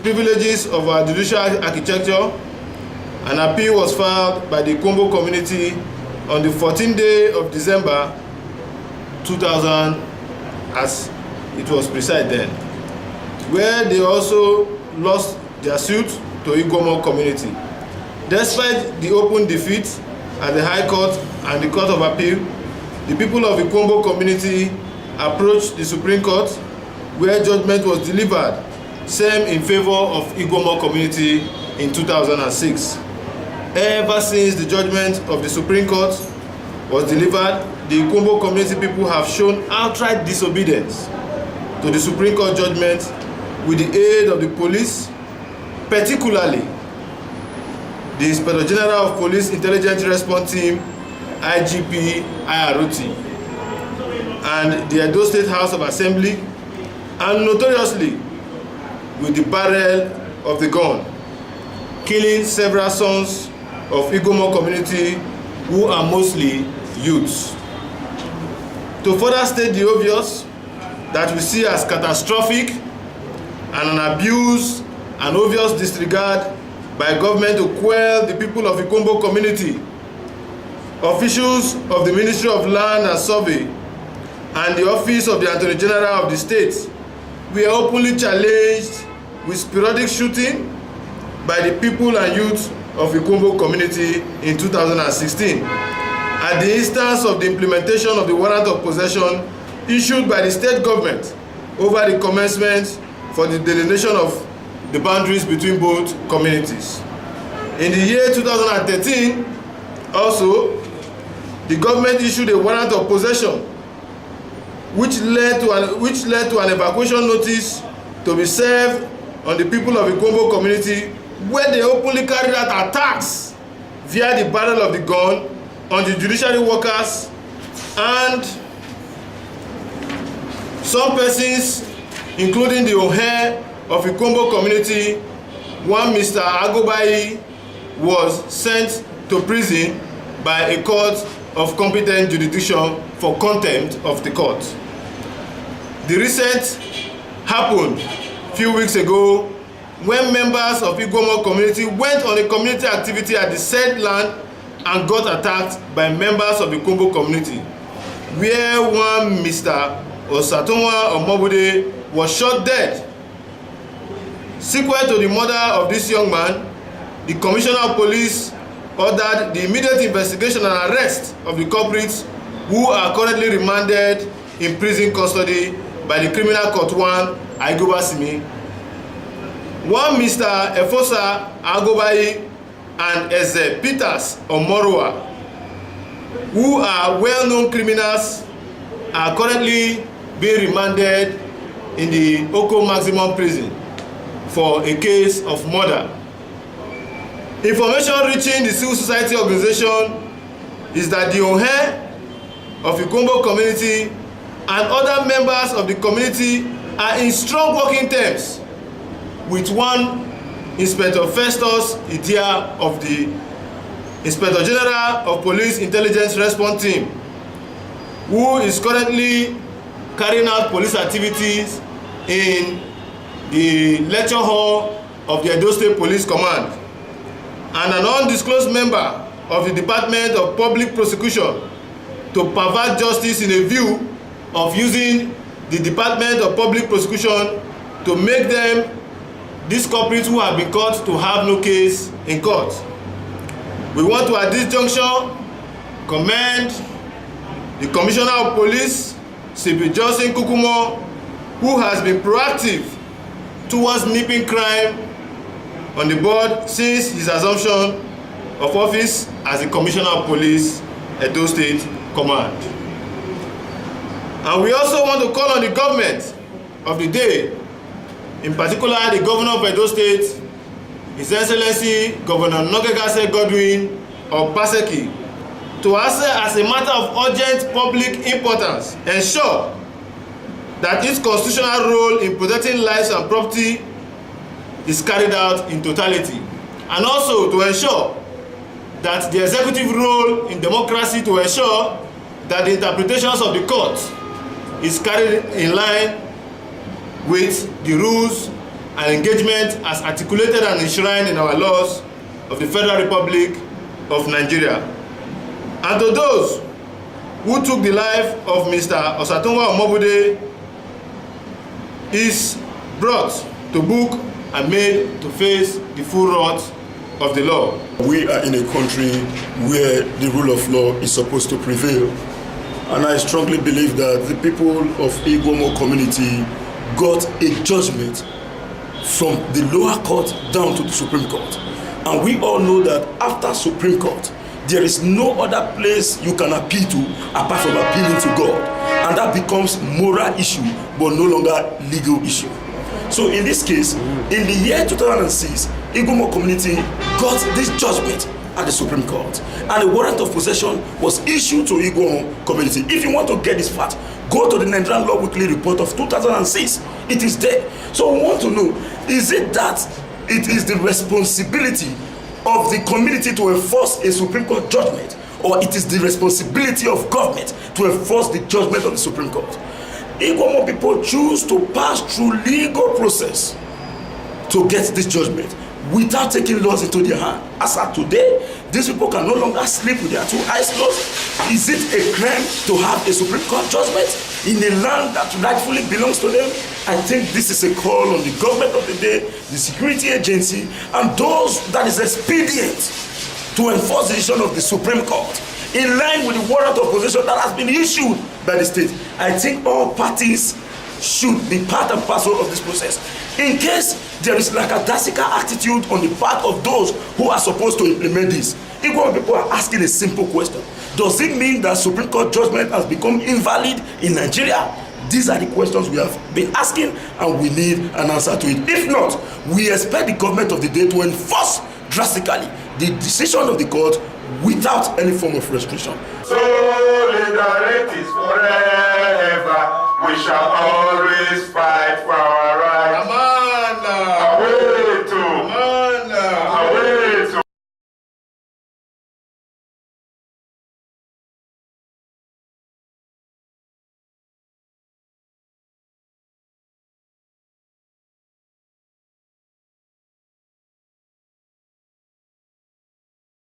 privileges of our judicial architecture, an appeal was filed by the Ikwombo community on the 14th day of December 2000, as it was precise then, where they also lost their suit to Ikwombo community. Despite the open defeat at the High Court and the Court of Appeal, the people of Ikwombo community approached the Supreme Court, where judgment was delivered, same in favor of Ikwombo community in 2006. Ever since the judgment of the Supreme Court was delivered, the Ikwombo community people have shown outright disobedience to the Supreme Court judgment with the aid of the police, particularly the Inspector General of Police Intelligence Response Team, IGP IROT, and the Edo State House of Assembly, and notoriously with the barrel of the gun, killing several sons of Ikwombo community who are mostly youths. To further state the obvious that we see as catastrophic and an abuse and obvious disregard by government to quell the people of Ikwombo community, officials of the Ministry of Land and Survey and the Office of the Attorney General of the state were openly challenged with sporadic shooting by the people and youth of Ikwombo community in 2016 at the instance of the implementation of the warrant of possession issued by the state government over the commencement for the delineation of the boundaries between both communities. In the year 2013, also, the government issued a warrant of possession which led to an evacuation notice to be served on the people of Ikwombo community, where they openly carried out attacks via the barrel of the gun on the judiciary workers and some persons, including the Ohe of Ikwombo community. One Mr. Agobayi was sent to prison by a court of competent jurisdiction for contempt of the court. The recent happened a few weeks ago when members of Ikwombo community went on a community activity at the said land and got attacked by members of the Ikwombo community, where one Mr. Osatunwa Omobude was shot dead. Sequent to the murder of this young man, the Commissioner of Police ordered the immediate investigation and arrest of the culprits, who are currently remanded in prison custody by the Criminal Court 1, Aigubasimi. One Mr. Efosa Agobayi and Eze Peters Omorua, who are well-known criminals, are currently being remanded in the Oko Maximum Prison for a case of murder. Information reaching the civil society organization is that the Ohe of Ikwombo community and other members of the community are in strong working terms with one Inspector Festus Idia of the Inspector General of Police Intelligence Response Team, who is currently carrying out police activities in the lecture hall of the Edo State Police Command, and an undisclosed member of the Department of Public Prosecution to pervert justice in a view of using the Department of Public Prosecution to make them, these culprits who have been caught, to have no case in court. We want to, at this juncture, commend the Commissioner of Police, CP Johnson Kukumo, who has been proactive towards nipping crime on the board since his assumption of office as the Commissioner of Police, Edo State Command. And we also want to call on the government of the day, in particular the Governor of Edo State, His Excellency Governor Nogegase Godwin of Paseki, to answer as a matter of urgent public importance, ensure that its constitutional role in protecting lives and property is carried out in totality, and also to ensure that the executive role in democracy to ensure that the interpretations of the court is carried in line with the rules and engagement as articulated and enshrined in our laws of the Federal Republic of Nigeria. And to those who took the life of Mr. Osatunwa Omobude is brought to book and made to face the full wrath of the law. We are in a country where the rule of law is supposed to prevail. And I strongly believe that the people of Igbomo community got a judgment from the lower court down to the Supreme Court. And we all know that after Supreme Court, there is no other place you can appeal to apart from appealing to God. And that becomes moral issue, but no longer legal issue. So in this case, in the year 2006, Igbomo community got this judgment at the Supreme Court. And a warrant of possession was issued to Igbomo community. If you want to get this fact, go to the Nigerian Law Weekly report of 2006. It is there. So we want to know, is it that it is the responsibility of the community to enforce a Supreme Court judgment, or it is the responsibility of government to enforce the judgment of the Supreme Court? Igbomo people choose to pass through legal process to get this judgment without taking laws into their hand. As of today, these people can no longer sleep with their two eyes closed. Is it a crime to have a Supreme Court judgment in a land that rightfully belongs to them? I think this is a call on the government of the day, the security agency, and those that is expedient to enforce the decision of the Supreme Court in line with the warrant of possession that has been issued by the state. I think all parties should be part and parcel of this process. In case there is like a dassical attitude on the part of those who are supposed to implement this, Igbomo people are asking a simple question. Does it mean that Supreme Court judgment has become invalid in Nigeria? These are the questions we have been asking, and we need an answer to it. If not, we expect the government of the day to enforce drastically the decision of the court without any form of restriction. Solidarity is forever. We shall always fight for our rights.